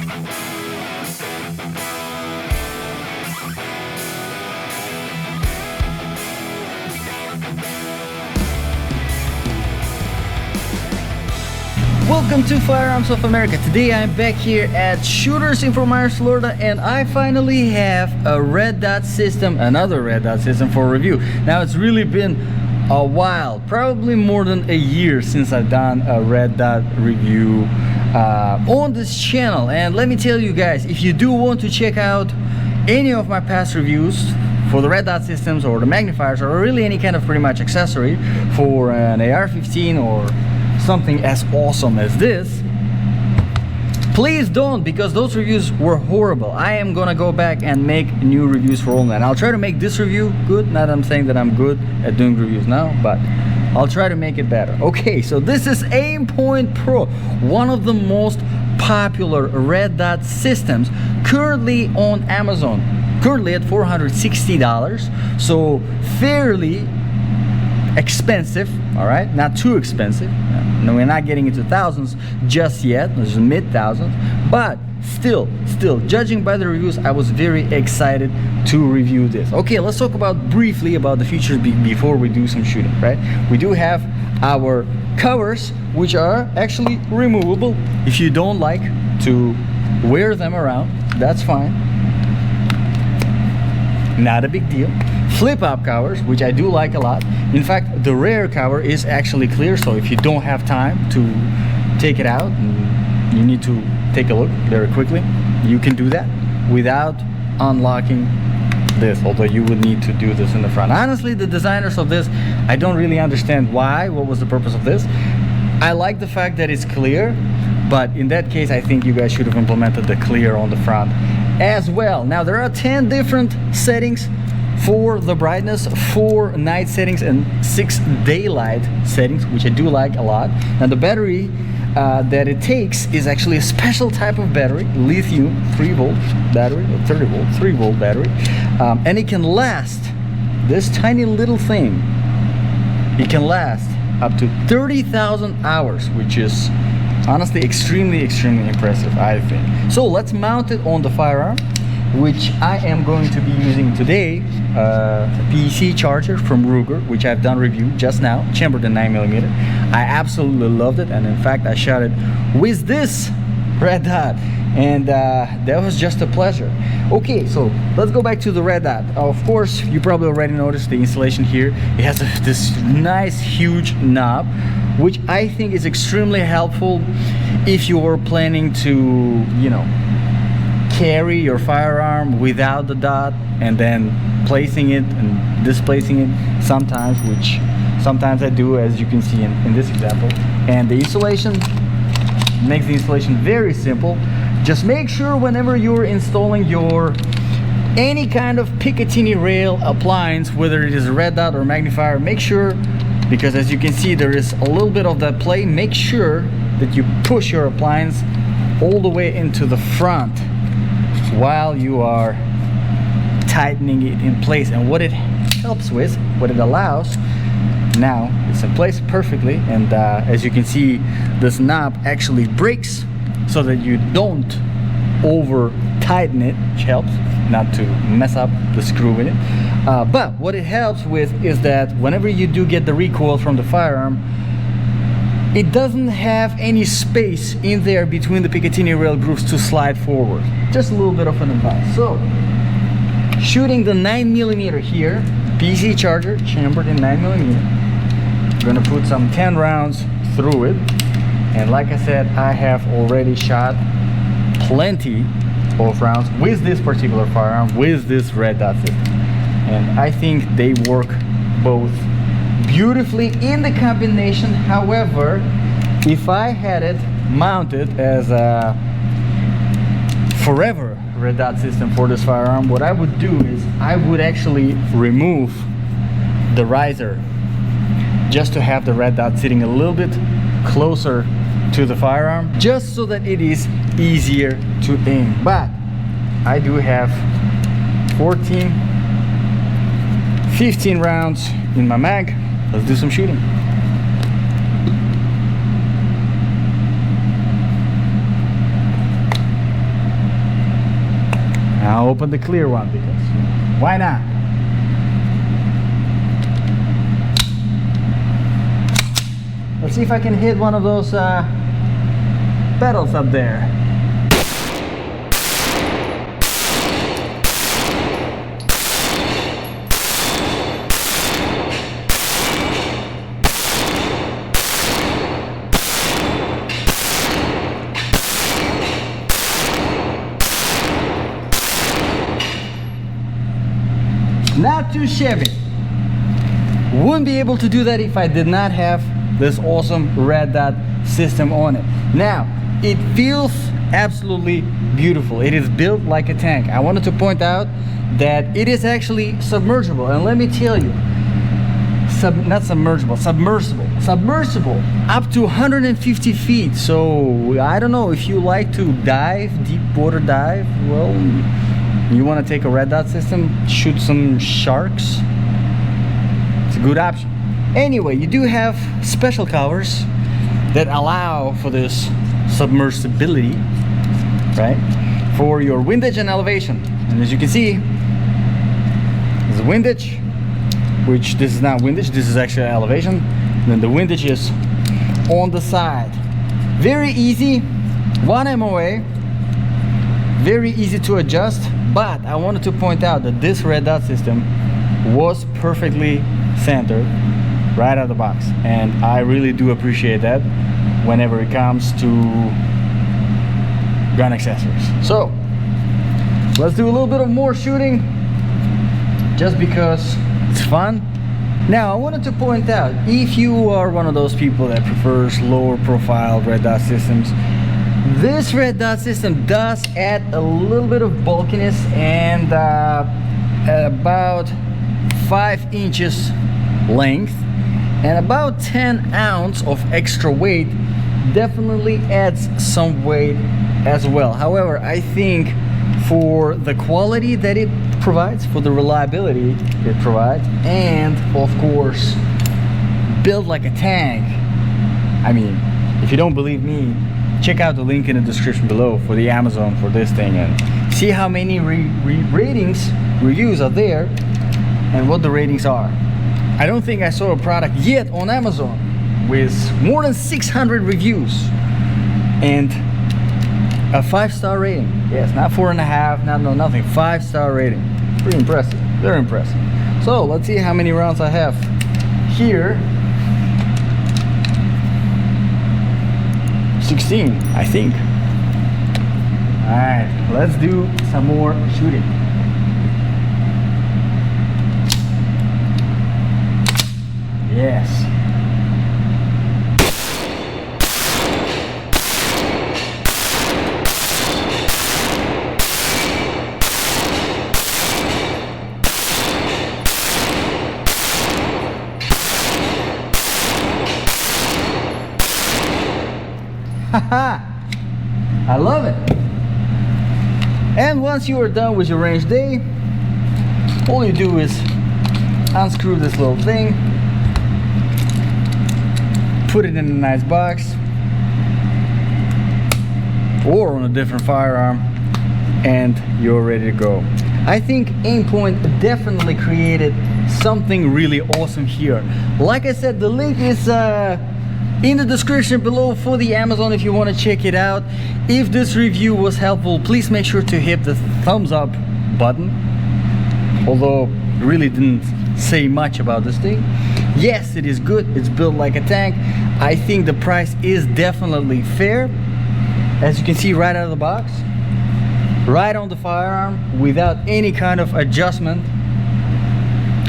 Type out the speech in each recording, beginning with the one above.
Welcome to Firearms of America. Today I'm back here at Shooters in Fort Myers, Florida, and I finally have a red dot system, another red dot system for review. Now it's really been a while, probably more than a year since I've done a red dot review on this channel. And let me tell you guys, if you do want to check out any of my past reviews for the red dot systems or the magnifiers or really any kind of pretty much accessory for an AR-15 or something as awesome as this, please don't, because those reviews were horrible. I am gonna go back and make new reviews for all of that. I'll try to make this review good. Not that I'm saying that I'm good at doing reviews now, but I'll try to make it better. Okay, so this is Aimpoint Pro, one of the most popular red dot systems currently on Amazon, currently at $460, so fairly expensive. All right, not too expensive. No, we're not getting into thousands just yet. There's mid thousands, but still judging by the reviews, I was very excited to review this. Okay, let's talk about briefly about the features before we do some shooting. Right, we do have our covers, which are actually removable. If you don't like to wear them around, that's fine, not a big deal. Flip up covers, which I do like a lot. In fact, the rear cover is actually clear, so if you don't have time to take it out and you need to take a look very quickly, you can do that without unlocking this, although you would need to do this in the front. Honestly, the designers of this, I don't really understand what was the purpose of this. I like the fact that it's clear, but in that case I think you guys should have implemented the clear on the front as well. Now there are 10 different settings for the brightness, 4 night settings and 6 daylight settings, which I do like a lot. And the battery that it takes is actually a special type of battery, lithium 3-volt battery, or 30-volt 3-volt battery, and it can last, this tiny little thing, it can last up to 30,000 hours, which is honestly extremely impressive, I think. So let's mount it on the firearm, which I am going to be using today, a PC charger from Ruger, which I've done review just now, chambered in 9mm. I absolutely loved it, and in fact I shot it with this red dot, and that was just a pleasure. Okay, so let's go back to the red dot. Of course, you probably already noticed the installation here. It has this nice huge knob, which I think is extremely helpful if you are planning to, you know, carry your firearm without the dot and then placing it and displacing it sometimes, which sometimes I do, as you can see in this example. And the installation makes the installation very simple. Just make sure whenever you're installing your any kind of Picatinny rail appliance, whether it is a red dot or magnifier, make sure, because as you can see there is a little bit of that play, make sure that you push your appliance all the way into the front while you are tightening it in place. And what it helps with, what it allows, now it's in place perfectly, and as you can see, this knob actually breaks so that you don't over tighten it, which helps not to mess up the screw in it. But what it helps with is that whenever you do get the recoil from the firearm, it doesn't have any space in there between the Picatinny rail grooves to slide forward. Just a little bit of an advice. So, shooting the 9mm here, PC charger, chambered in 9mm. I'm gonna put some 10 rounds through it. And like I said, I have already shot plenty of rounds with this particular firearm, with this red dot system. And I think they work both beautifully in the combination. However, if I had it mounted as a forever red dot system for this firearm, what I would do is I would actually remove the riser just to have the red dot sitting a little bit closer to the firearm, just so that it is easier to aim. But I do have 15 rounds in my mag. Let's do some shooting. open the clear one because why not? Let's see if I can hit one of those pedals up there. Not too shabby. Wouldn't be able to do that if I did not have this awesome red dot system on it. Now, it feels absolutely beautiful. It is built like a tank. I wanted to point out that it is actually submersible, and let me tell you, submersible up to 150 feet. So I don't know if you like to dive, deep water dive, well, you want to take a red dot system, shoot some sharks, it's a good option. Anyway, you do have special covers that allow for this submersibility, right? For your windage and elevation. And as you can see, there's a windage, which this is not windage, this is actually elevation. And then the windage is on the side. Very easy, 1 MOA, very easy to adjust. But I wanted to point out that this red dot system was perfectly centered right out of the box, and I really do appreciate that whenever it comes to gun accessories. So let's do a little bit of more shooting just because it's fun. Now I wanted to point out, if you are one of those people that prefers lower profile red dot systems, this red dot system does add a little bit of bulkiness, and about 5 inches length and about 10 ounces of extra weight definitely adds some weight as well. However, I think for the quality that it provides, for the reliability it provides, and of course built like a tank, I mean, if you don't believe me, check out the link in the description below for the Amazon for this thing and see how many reviews are there and what the ratings are. I don't think I saw a product yet on Amazon with more than 600 reviews and a 5-star rating. Yes, not 4.5, nothing, 5-star rating. Pretty impressive, very impressive. So let's see how many rounds I have here. 16, I think. All right, let's do some more shooting. Yes. Haha, I love it. And once you are done with your range day, all you do is unscrew this little thing, put it in a nice box or on a different firearm, and you're ready to go. I think Aimpoint definitely created something really awesome here. Like I said, the link is in the description below for the Amazon if you want to check it out. If this review was helpful, please make sure to hit the thumbs up button, although it really didn't say much about this thing. Yes, it is good, it's built like a tank. I think the price is definitely fair. As you can see right out of the box, right on the firearm, without any kind of adjustment.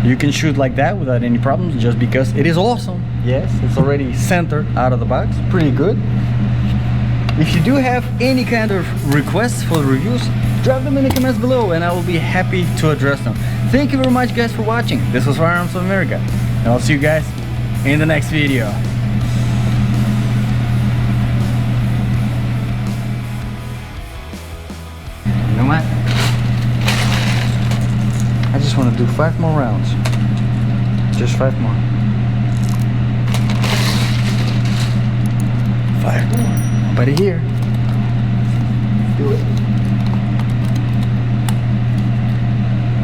You can shoot like that without any problems, just because it is awesome. Yes, it's already centered out of the box, pretty good. If you do have any kind of requests for the reviews, drop them in the comments below and I will be happy to address them. Thank you very much guys for watching. This was Firearms of America, and I'll see you guys in the next video. You know what? I just want to do 5 more rounds. Just 5 more. 5 more. Buddy here. Do it.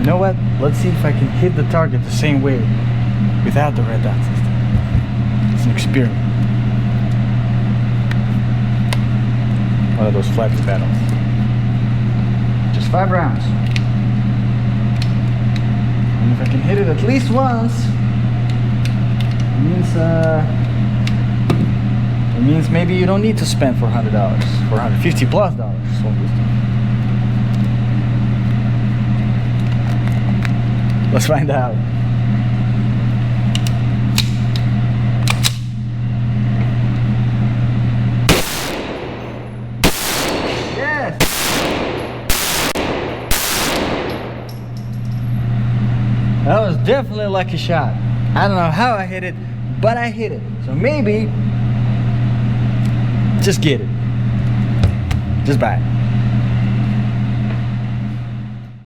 know what? Let's see if I can hit the target the same way without the red dot system. It's an experiment. One of those flappy battles. Just 5 rounds. And if I can hit it at least once, it means maybe you don't need to spend $400, $450 plus dollars. Let's find out. Yes! That was definitely a lucky shot. I don't know how I hit it, but I hit it. So maybe just get it. Just buy it.